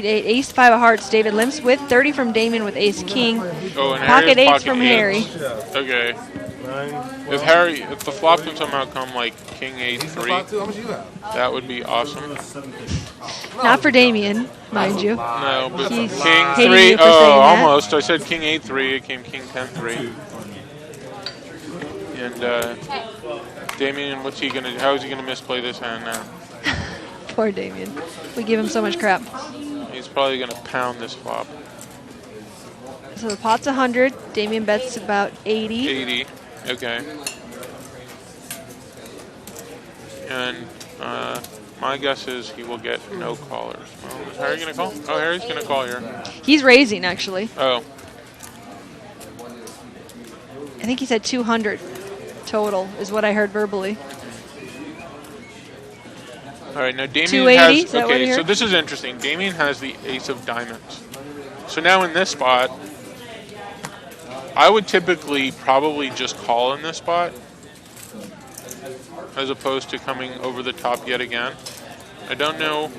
Ace 5 of hearts, David limps with 30 from Damien with Ace King. Oh, and Pocket Harry has 8s from Harry. Okay. If the flop can somehow come like King A3, that would be awesome. Not for Damien, mind you. No, but He's King hating 3. you for Oh, saying that. almost. I said King A3. It came King 10-3. And Damien, what's he gonna? How is he gonna misplay this hand now? Poor Damien. We give him so much crap. He's probably gonna pound this flop. So the pot's 100. Damien bets about 80. 80. Okay. And my guess is he will get no callers. Well, is Harry gonna call? Oh, Harry's gonna call here. He's raising, actually. Oh. I think he said 200 total is what I heard verbally. All right, now Damien 280, has. is that what you Okay, so heard? this is interesting. Damien has the ace of diamonds. So now in this spot, I would typically probably just call in this spot, as opposed to coming over the top yet again. I don't know,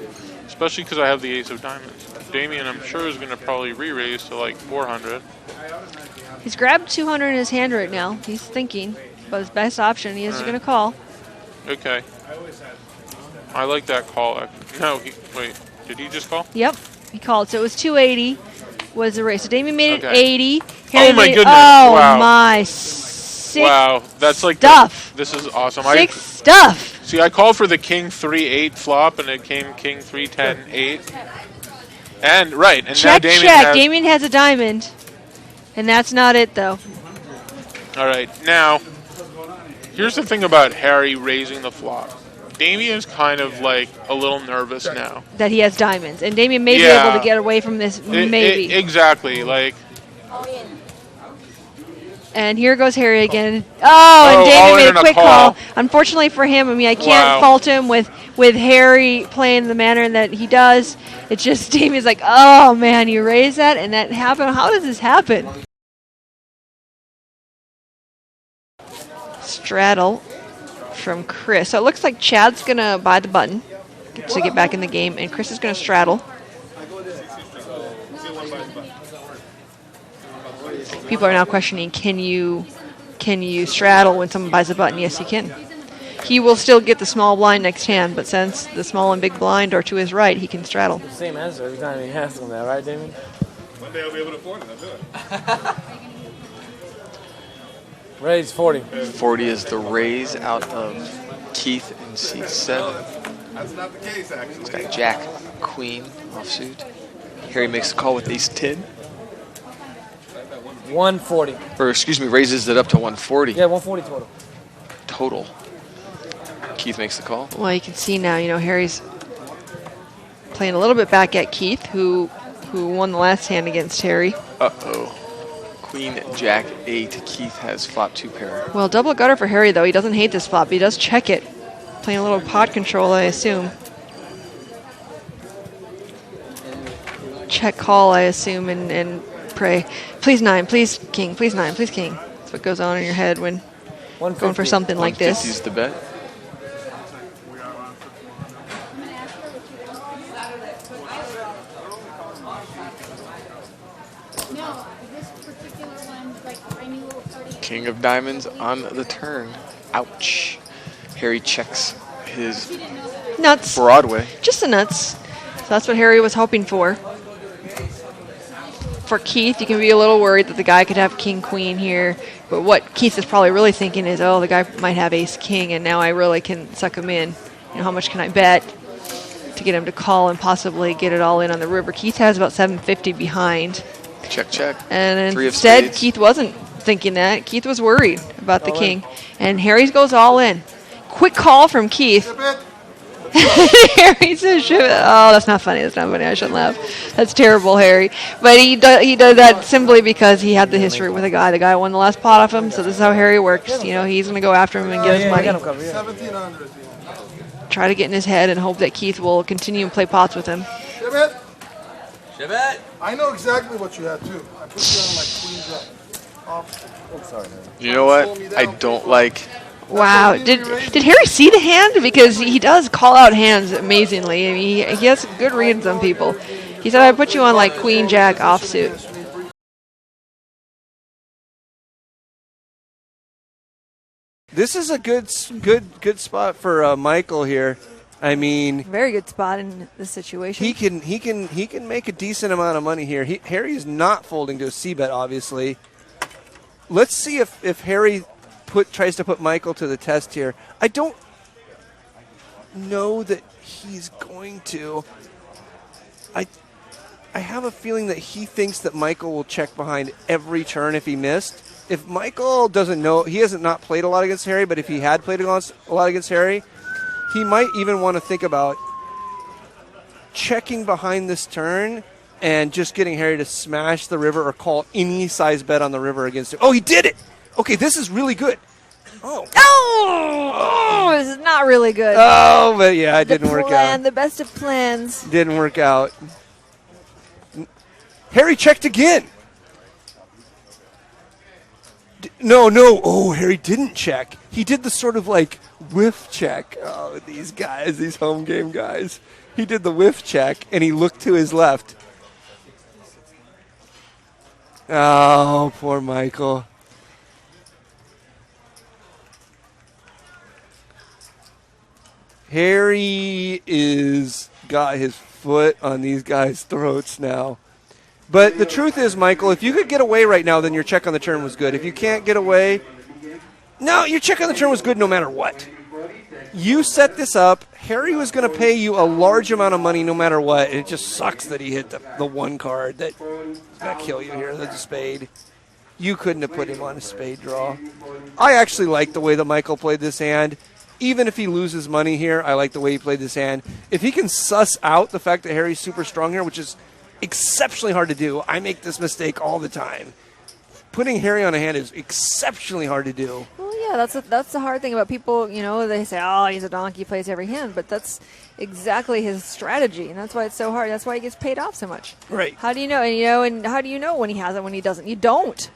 especially because I have the ace of diamonds. Damien, I'm sure, is going to probably re-raise to like 400. He's grabbed 200 in his hand right now. He's thinking about his best option. He is going to call. Okay. I like that call. No, wait, did he just call? Yep, he called. So it was 280 was the raise. So Damien made it Okay. 80. Oh my goodness, Oh wow. my. Sick Wow, that's like stuff. this is awesome. Sick stuff. See, I called for the King 3-8 flop, and it came King 3-10-8. And right, and now Check, Damien check. has. Damien has a diamond. And that's not it, though. All right, now here's the thing about Harry raising the flop. Damien's kind of like a little nervous now. That he has diamonds. And Damien may be Yeah. able to get away from this, maybe. Exactly, like. And here goes Harry again. Oh, Oh, and all Damien in made and a a quick call. call. Unfortunately for him, I mean, I can't Wow. fault him with Harry playing the manner that he does. It's just Damien's like, oh, man, you raised that, and that happened. How does this happen? Straddle from Chris. So it looks like Chad's going to buy the button to get back in the game, and Chris is going to straddle. People are now questioning, can you straddle when someone buys a button? Yes, you can. He will still get the small blind next hand, but since the small and big blind are to his right, he can straddle. Same answer every time he asks him that, right, Damien? One day I'll be able to afford it. I'll do it. Raise 40. 40 is the raise out of Keith in C7. That's not the case, actually. He's got Jack, Queen offsuit. Harry makes the call with Ace 10. 140. Or excuse me, raises it up to 140 Yeah, 140 total. total. Keith makes the call. Well, you can see now, Harry's playing a little bit back at Keith, who won the last hand against Harry. Uh-oh. Queen, Jack, 8. Keith has flop 2 pair. Well, double gutter for Harry, though. He doesn't hate this flop. He does check it. Playing a little pot control, I assume. Check call, I assume, and pray. Please 9, please king, please 9, please king. That's what goes on in your head when going for something like 150 this. is the bet. King of diamonds on the turn. Ouch. Harry checks his Nuts. Broadway. Just the nuts. So that's what Harry was hoping for. For Keith, you can be a little worried that the guy could have king, queen here. But what Keith is probably really thinking is, oh, the guy might have ace, king, and now I really can suck him in. How much can I bet to get him to call and possibly get it all in on the river? Keith has about 750 behind. Check, check. And 3 of instead, spades. Keith wasn't thinking that. Keith was worried about the king. And Harry goes all in. Quick call from Keith. Harry says, "Shit." Oh, that's not funny. That's not funny. I shouldn't laugh. That's terrible, Harry. But he does that simply because he had the history with a guy. The guy won the last pot off him, so this is how Harry works. He's going to go after him and get his money. I got him covered, yeah. 1,700. Try to get in his head and hope that Keith will continue and play pots with him. Shibet, Shabbat. I know exactly what you had too. I put you on like queen's up. I'm sorry, man. You know what? I don't like. Wow. Did Harry see the hand? Because he does call out hands amazingly. I mean, he has good reads on people. He said I put you on like Queen Jack offsuit. This is a good spot for Michael here. I mean, Very good spot in this situation. he can make a decent amount of money here. Harry is not folding to a c-bet, obviously. Let's see if Harry tries to put Michael to the test here. I don't know that he's going to. I have a feeling that he thinks that Michael will check behind every turn if he missed. If Michael doesn't know, he hasn't not played a lot against Harry, but if he had played a lot against Harry, he might even want to think about checking behind this turn and just getting Harry to smash the river or call any size bet on the river against him. Oh, he did it! Okay, this is really good. Oh. Oh, this is not really good. Oh, but yeah, it didn't work out. The best of plans. Didn't work out. Harry checked again. No. Oh, Harry didn't check. He did the sort of like whiff check. Oh, these guys, these home game guys. He did the whiff check, and he looked to his left. Oh, poor Michael. Harry is got his foot on these guys' throats now. But the truth is, Michael, if you could get away right now, then your check on the turn was good. If you can't get away, no, your check on the turn was good no matter what. You set this up. Harry was going to pay you a large amount of money no matter what. And it just sucks that he hit the one card that's going to kill you here. That's a spade. You couldn't have put him on a spade draw. I actually like the way that Michael played this hand. Even if he loses money here, I like the way he played this hand. If he can suss out the fact that Harry's super strong here, which is exceptionally hard to do. I make this mistake all the time. Putting Harry on a hand is exceptionally hard to do. Well, yeah, that's the hard thing about people. You know, they say, "Oh, he's a donkey, plays every hand," but that's exactly his strategy, and that's why it's so hard. That's why he gets paid off so much. Right. How do you know? And how do you know when he has it, when he doesn't? You don't.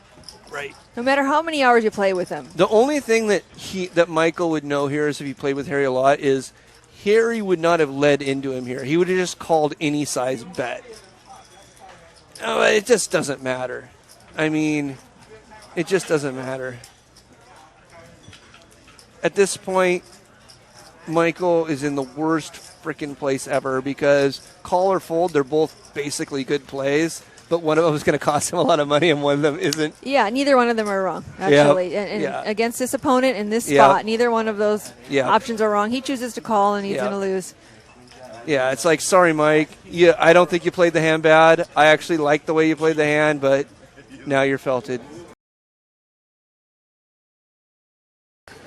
Right. No matter how many hours you play with him. The only thing that Michael would know here is if he played with Harry a lot is Harry would not have led into him here. He would have just called any size bet. Oh, it just doesn't matter. I mean, it just doesn't matter. At this point, Michael is in the worst freaking place ever because call or fold, they're both basically good plays, but one of them is going to cost him a lot of money and one of them isn't. Yeah, neither one of them are wrong, actually. Yep. And against this opponent in this spot, neither one of those options are wrong. He chooses to call and he's going to lose. Yeah, it's like, sorry, Mike. Yeah, I don't think you played the hand bad. I actually like the way you played the hand, but now you're felted.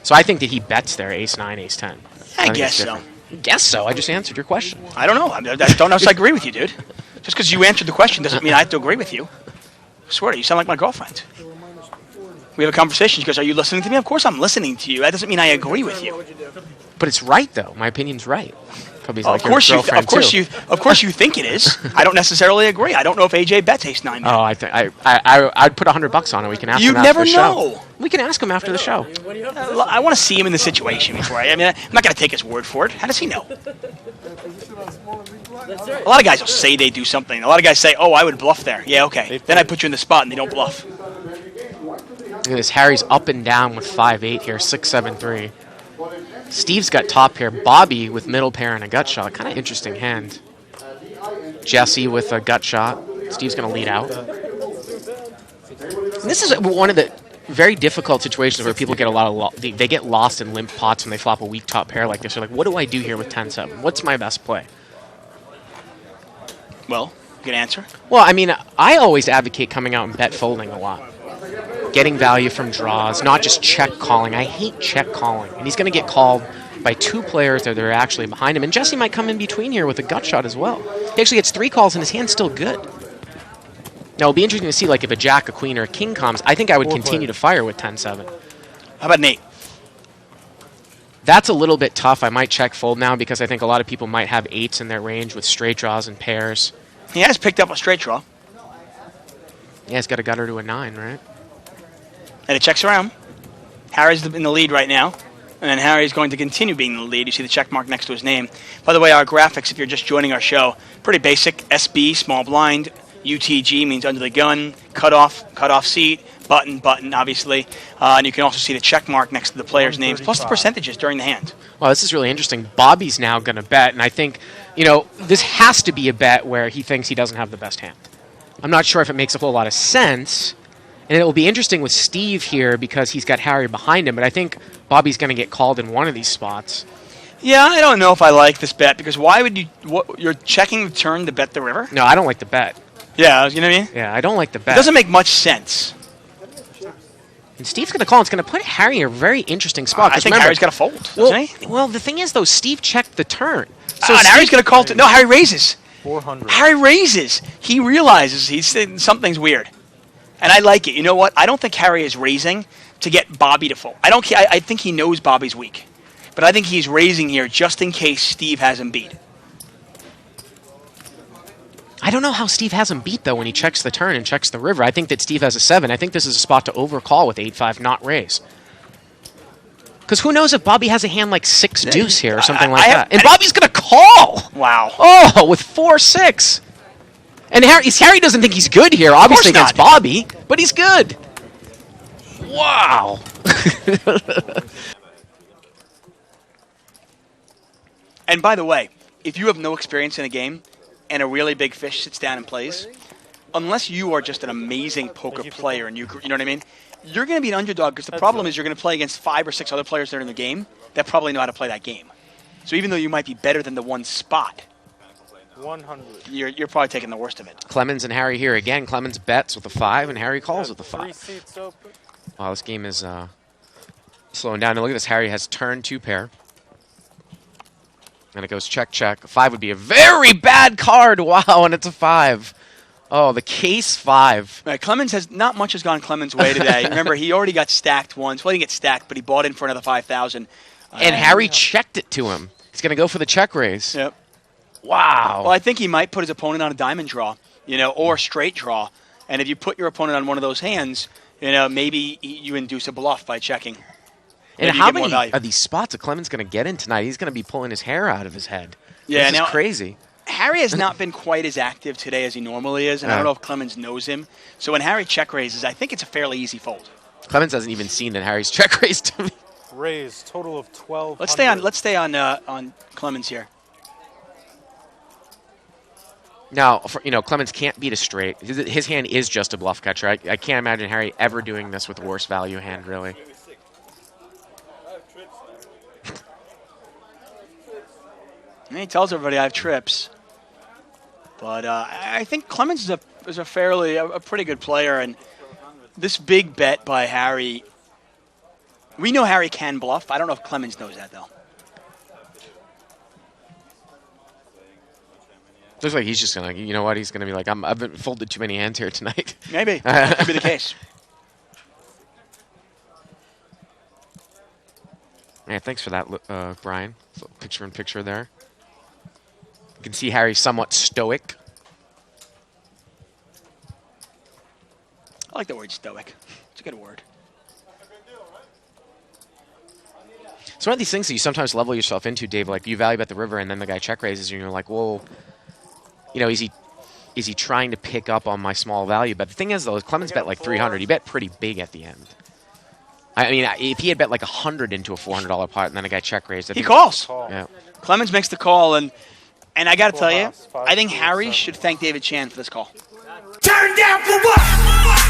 So I think that he bets there, ace-9, ace-10. I guess so. Guess so. I just answered your question. I don't know. I don't know if I agree with you, dude. Just because you answered the question doesn't mean I have to agree with you. I swear to you, you sound like my girlfriend. We have a conversation. She goes, "Are you listening to me?" Of course I'm listening to you. That doesn't mean I agree with you. But it's right, though. My opin's right. Of course you think it is. I don't necessarily agree. I don't know if AJ bets ace-9. Oh, I'd put $100 on it. We can ask him after the show. You never know. We can ask him after the show. I want to see him in the situation before I'm not going to take his word for it. How does he know? A lot of guys will say they do something. A lot of guys say, "Oh, I would bluff there." Yeah, okay. Then I put you in the spot and they don't bluff. Look at this. Harry's up and down with 5-8 here, 6-7-3. Steve's got top pair. Bobby with middle pair and a gut shot. Kind of interesting hand. Jesse with a gut shot. Steve's going to lead out. And this is one of the very difficult situations where people get a lot of they get lost in limp pots when they flop a weak top pair like this. They're like, what do I do here with 10-7? What's my best play? Well, good answer. Well, I mean, I always advocate coming out and bet folding a lot. Getting value from draws, not just check calling. I hate check calling. And he's going to get called by two players that are actually behind him. And Jesse might come in between here with a gut shot as well. He actually gets 3 calls and his hand's still good. Now, it'll be interesting to see like if a jack, a queen, or a king comes. I think I would continue to fire with 10-7. How about Nate? That's a little bit tough. I might check fold now because I think a lot of people might have 8s in their range with straight draws and pairs. He has picked up a straight draw. Yeah, he's got a gutter to a 9, right? And it checks around. Harry's in the lead right now. And then Harry's going to continue being in the lead. You see the check mark next to his name. By the way, our graphics, if you're just joining our show, pretty basic. SB, small blind. UTG means under the gun. Cutoff seat. Button, obviously. And you can also see the check mark next to the players' names, plus the percentages during the hand. Well, this is really interesting. Bobby's now going to bet, and I think, this has to be a bet where he thinks he doesn't have the best hand. I'm not sure if it makes a whole lot of sense. And it will be interesting with Steve here because he's got Harry behind him, but I think Bobby's going to get called in one of these spots. Yeah, I don't know if I like this bet because why would you? You're checking the turn to bet the river? No, I don't like the bet. Yeah, you know what I mean? Yeah, I don't like the bet. It doesn't make much sense. And Steve's going to call. It's going to put Harry in a very interesting spot. I think Harry's got to fold, doesn't he? Well, the thing is, though, Steve checked the turn. So and Harry's going to call. No, Harry raises. 400. Harry raises. He realizes he's saying something's weird. And I like it. You know what? I don't think Harry is raising to get Bobby to fold. I think he knows Bobby's weak. But I think he's raising here just in case Steve has him beat. I don't know how Steve has him beat, though, when he checks the turn and checks the river. I think that Steve has a 7. I think this is a spot to overcall with 8-5, not raise. Because who knows if Bobby has a hand like 6 deuce here or something like that. And Bobby's going to call! Wow. Oh, with 4-6. And Harry doesn't think he's good here, obviously against Bobby, but he's good. Wow. And by the way, if you have no experience in a game and a really big fish sits down and plays, unless you are just an amazing poker player and you know what I mean, you're going to be an underdog because the problem is you're going to play against 5 or 6 other players that are in the game that probably know how to play that game. So even though you might be better than the one spot, 100. You're probably taking the worst of it. Clemens and Harry here again. Clemens bets with a 5, and Harry calls with a 5. 3 seats open. Wow, this game is slowing down. Now look at this. Harry has turn 2 pair. And it goes check, check. A 5 would be a very bad card. Wow, and it's a 5. Oh, the case 5. Right, Clemens not much has gone Clemens' way today. Remember, he already got stacked once. Well, he didn't get stacked, but he bought in for another 5,000. And Harry checked it to him. He's going to go for the check raise. Yep. Wow. Well, I think he might put his opponent on a diamond draw, or straight draw. And if you put your opponent on one of those hands, maybe you induce a bluff by checking. And how many of these spots are Clemens going to get in tonight? He's going to be pulling his hair out of his head. Yeah, this is crazy. Harry has not been quite as active today as he normally is, and I don't know if Clemens knows him. So when Harry check raises, I think it's a fairly easy fold. Clemens hasn't even seen that Harry's check raised to me. Raise total of 12. Let's stay on Clemens here. Now, Clemens can't beat a straight. His hand is just a bluff catcher. I can't imagine Harry ever doing this with a worse value hand, really. And he tells everybody I have trips. But I think Clemens is a pretty good player, and this big bet by Harry, we know Harry can bluff. I don't know if Clemens knows that, though. Looks like he's just going to, he's going to be like, I've been folded too many hands here tonight. Maybe. That could be the case. Yeah, thanks for that, Brian. So picture-in-picture there. You can see Harry somewhat stoic. I like the word stoic. It's a good word. It's one of these things that you sometimes level yourself into, Dave. Like, you value bet the river, and then the guy check raises, and you're like, whoa. Is he trying to pick up on my small value? But the thing is, though, Clemens bet like 300. He bet pretty big at the end. I mean, if he had bet like 100 into a $400 pot, and then a guy check raised, he calls. Yeah. Clemens makes the call, and I got to tell you, I think Harry should thank David Chan for this call. Turn down for what?